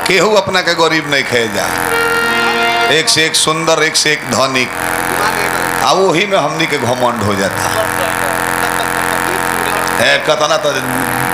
केहू अपना के गरीब नहीं खे जा, एक से एक सुंदर, एक से एक धनिक, आ वही में हमनी के घमंड हो जाता है। कतना तो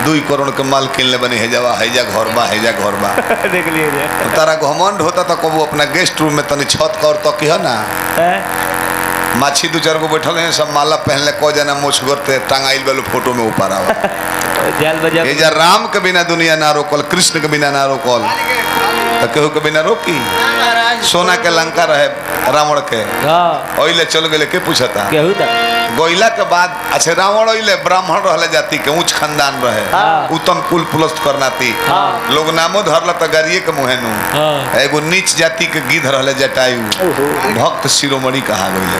2 करोड़ के माल किन ले बनी, हैजा घर बा देख लीजिए तारा घमंड होता तो कबू अपना गेस्ट रूम में तनी छत कर तो की ना माछी 2-4 गो बैठल हैं, सब माला पहनले को जना मुछ करते टांगाइल वाले फोटो में ऊपर आवा ये राम के बिना दुनिया ना रोकल, कृष्ण के बिना ना रोकल, तो केहू के बिना रोकी। सोना के लंका रहे रावण के, ओइले चल गए के पूछता गोइला के बाद। अच्छा रावण ओइले ब्राह्मण रहले जाति के, उच्च खानदान रहे, उत्तम कुल पुलस्त करनाती, लोग नामो धरल तो गारिये के मुहेनु। एगो नीच जाति के गिद्ध रहले जटायु, भक्त शिरोमणि कहा गइले।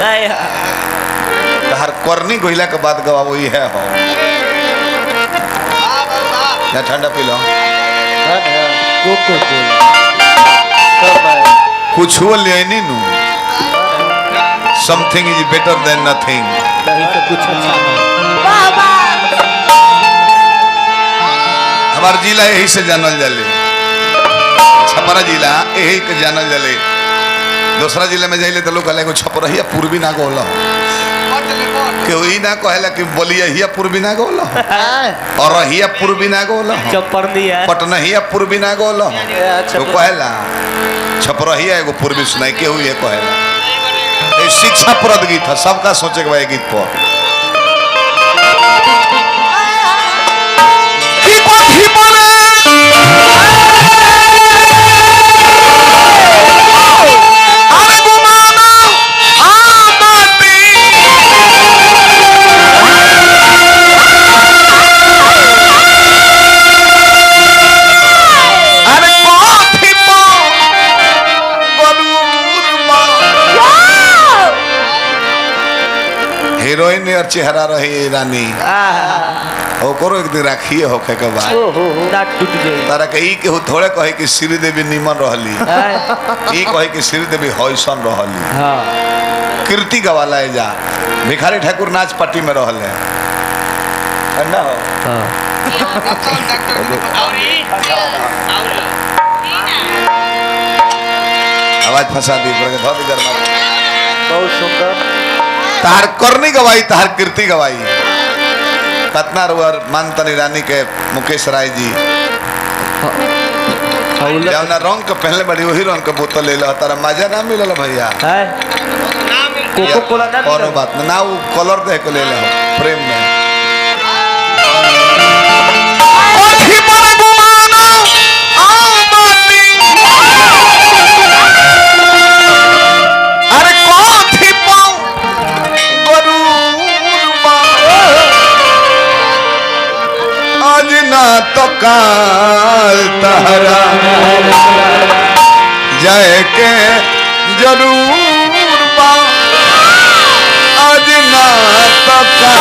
हर करनी गोइला के बाद गवा वही है हो ना, ठंडा पी लो कुछ हो ले नहीं नू, something is better than nothing. हमार जिला यही से जानल जाले, छपरा जिला यही के जानल जाले। दूसरा जिले में जाइले तो लोग कहले को छपरहिया पूर्वी ना गोला, केहू ई ना कहला कि बोलिए हिया पूर्वी ना गोला, और हिया पूर्वी ना गोला, पटनहिया पूर्वी ना गोला, तो कहला छपरहिया एगो पूर्वी सुनाई, केहू ये कहला। शिक्षा प्रद गीत है, सबका सोचे के गीत पर हीरोइन और चेहरा रही रानी, ओकरो एक दिन राखिए होखे के बाद तारा के ई केहू थोड़े कहे कि श्रीदेवी निमन रहली, ई कहे कि श्रीदेवी हॉइसन रहली। कीर्ति गवाला है जा, भिखारी ठाकुर नाच पार्टी में रहले ठंडा हो आवाज फंसा दी बहुत गर्मा। बहुत सुंदर तार करनी गवाई, तार कीर्ति गवाई। कतना रुअर मानतनी रानी के मुकेश राय जी जौना रंग के पहले बड़ी वही रंग के बोतल ले लो, तारा मजा ना मिलल भैया। कोको कोला ना कोनो बात ना, वो कलर दे के ले लो प्रेम में। तो काल तहरा जय के जरूर बा, आज ना तो काल।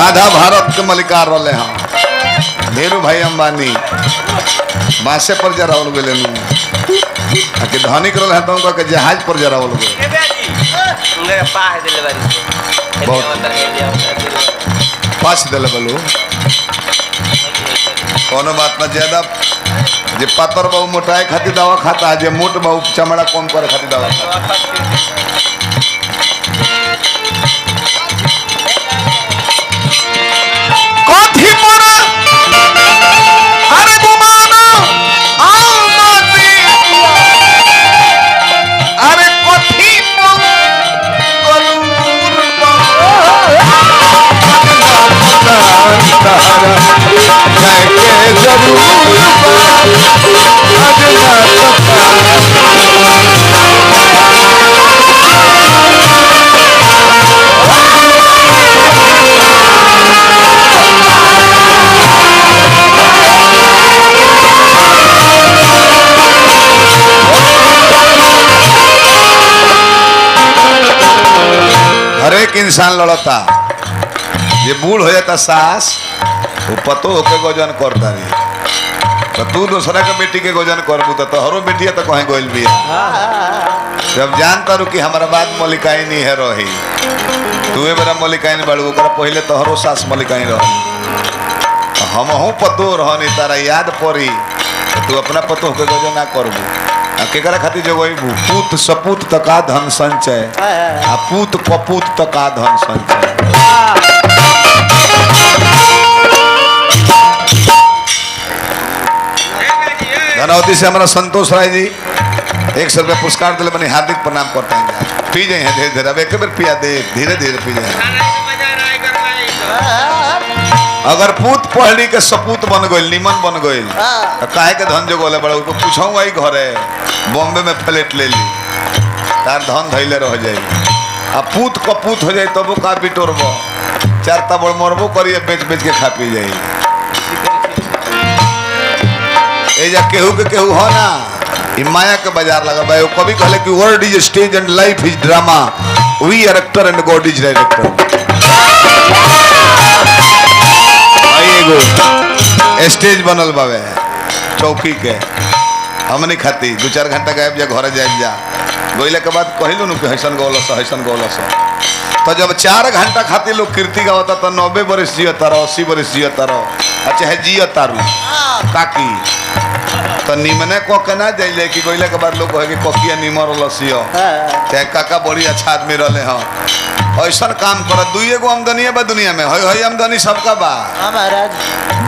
आधा भारत के मलिकार रोले हम धीरू भाई अंबानी बासे पर जरा उल गेले नु कि धनिक रोले हम तो के जहाज पर जरा उल गेले मेरे पास दिले बारी पास दिले बलू कोनो बात ना। ज्यादा जे पातर बहु मोटाई खातिर दवा खाता, जे मोट बहु चमड़ा कम करे खातिर दवा खाता। हर एक इंसान लड़ता ये बूढ़ हो जाता सास वो पतो होके गोजन करता रही तो तू दूसरा के बेटी के गोजन करबू तो हरो बेटी है तो कहीं गोल भी है जब जानता रू कि हमारा बात मलिकाई नहीं है रही तू मेरा मलिकाई नहीं बढ़ू पहले तोहरो सास मलिकाई रही हम पतो रहनी तारा याद पड़ी तो तू अपना पतो के गोजन ना करबू केकरा खातिर जो गई पूत सपूत तका धन संचय आ पूत कपूत तका धन संचय धनौती से हमारा संतोष राय जी 100 रुपया पुरस्कार दिले बनी हार्दिक प्रणाम करते हैं पी जाए धीरे धीरे अब एक बार पिया दे धीरे धीरे पी जाए अगर पूत पहली के सपूत बन गई निमन बन गई काहे के धन जो गोले बड़ा उसको पूछाऊ आई घरे बॉम्बे में फ्लैट ले ली तार धन धैले रह जाए आ पूत कपूत हो जाए तब का बिटोरबो चार तबड़ मरबो करिए बेच बेच के खा पी जाए केहू के केहू हो ना माया के बाजार लगा भाई कभी कहले कि world is stage and life is drama we are actor and God is director stage बनल बावे चौकी के हमनी खाती 2-4 घंटा गायब जा घर जाए जा गोइला के बाद कहलू नु कि हसन गौलस तो जब 4 घंटा खातिर लोग कीर्ति गावता तो 90 बरस जियता रहो 80 बरस जियता रहो अच्छा है जियता रू काकी तो निमने को केना जाइले कि गोइला के बाद लोग कहे कि कोकिया निमर लसियो चाहे काका बड़ी अच्छा आदमी रहले हां ऐसा काम कर 2 गो आमदनी है बा दुनिया में है आमदनी सबका बा महाराज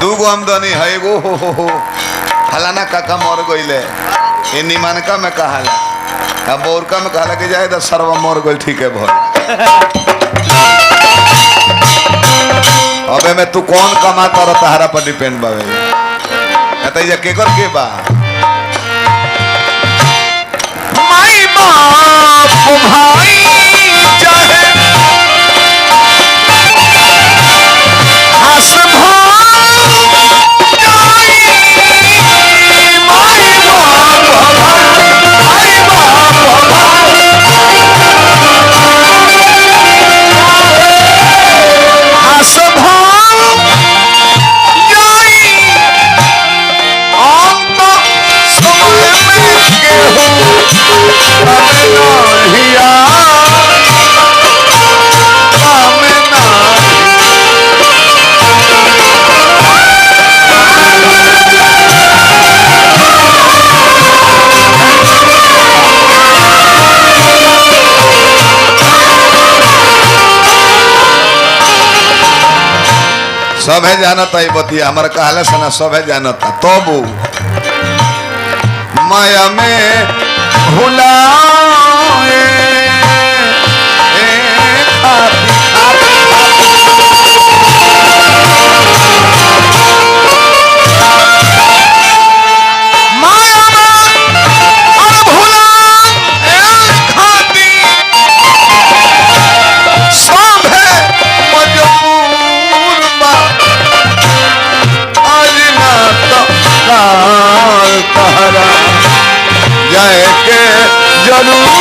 2 गो आमदनी है एगो हो फलाना काका मर गइले ए निमानका में कहाला अब बोरका में कहाला कि जाए तो सर्व मर गइल ठीक है भाई अबे में तू कौन कमाता रह तहरा पर डिपेंड बावे बताइए केकर के बा माई बाप भाई चाहे हंस सब है जानता है बतिया हमारा कहला सना सब है जानता तब माया में भुलाए जाए के जरूर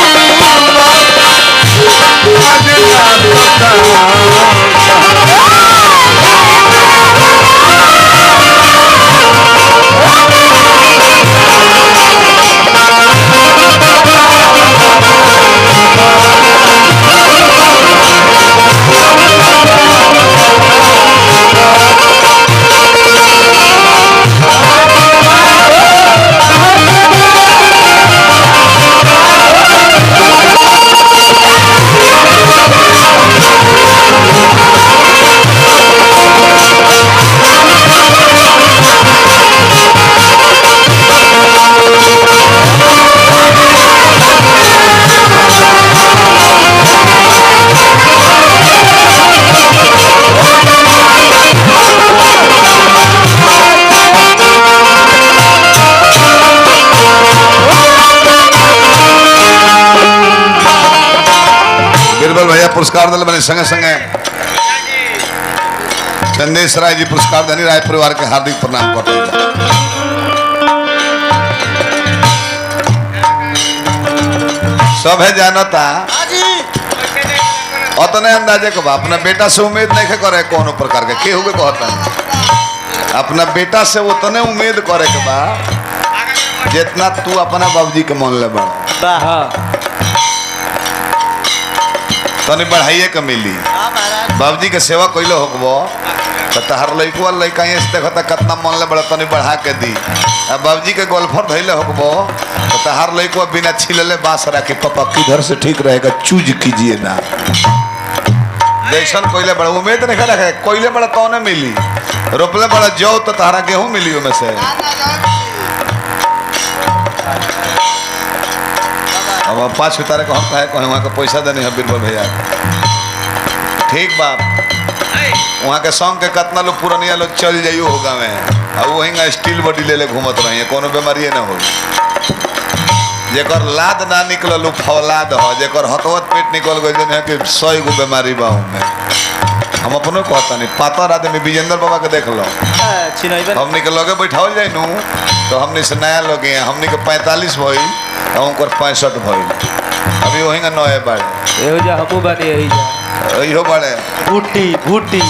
पुरस्कार दल बने संगे संगे चंदेश राय जी पुरस्कार धनी राय परिवार के हार्दिक प्रणाम करते हैं। सब है जानता उतने अंदाजे के बा अपना बेटा से उम्मीद नहीं करे कोनो प्रकार के केहू के कहता अपना बेटा से उतने उम्मीद करे के बा जितना तू अपना बाबूजी के मन ले बड़ा तनी बढ़ाइए के मिली बाबूजी के सेवा कैलो होकबो तो तहार लइकवा लइका से देखता कितना मन ले बड़ा तनी बढ़ा के दी अब बाबूजी के गोल्फर धैले होकबो तो तहार लइकवा बिना छिलले बांस रखे पापा किधर से ठीक रहेगा चूज कीजिए ना जैसन कोयले बड़ा उम्मीद नहीं रखे कोयले बड़ा कौन मिली रोपले बड़ा जौ तो तहारा गेहूं मिली में से अब 5 उतारे को हम कहे वहाँ का पैसा देने है बिरबल भैया ठीक बाप वहाँ के संग के कितना लोग पुरानिया लोग चल जाइयो होगा में अब वही स्टील बॉडी ले ले घूमत रही है कोनो बीमारी ना हो जेकर लाद ना निकल फौलाद हो जेकर हतवत पेट निकल गई है कि 100 गो बीमारी बा में हम अपनो कहता नहीं पातर आदमी विजेंद्र बाबा के देख लो हमने के लगे बैठाओ जाए नू तो हमने से नया लोग हैं हमने के 45 भइल और 65 भइल अभी वही का 9 बाड़े एहो जा हमू बानी यही जा इहो बाड़े भूटी भूटी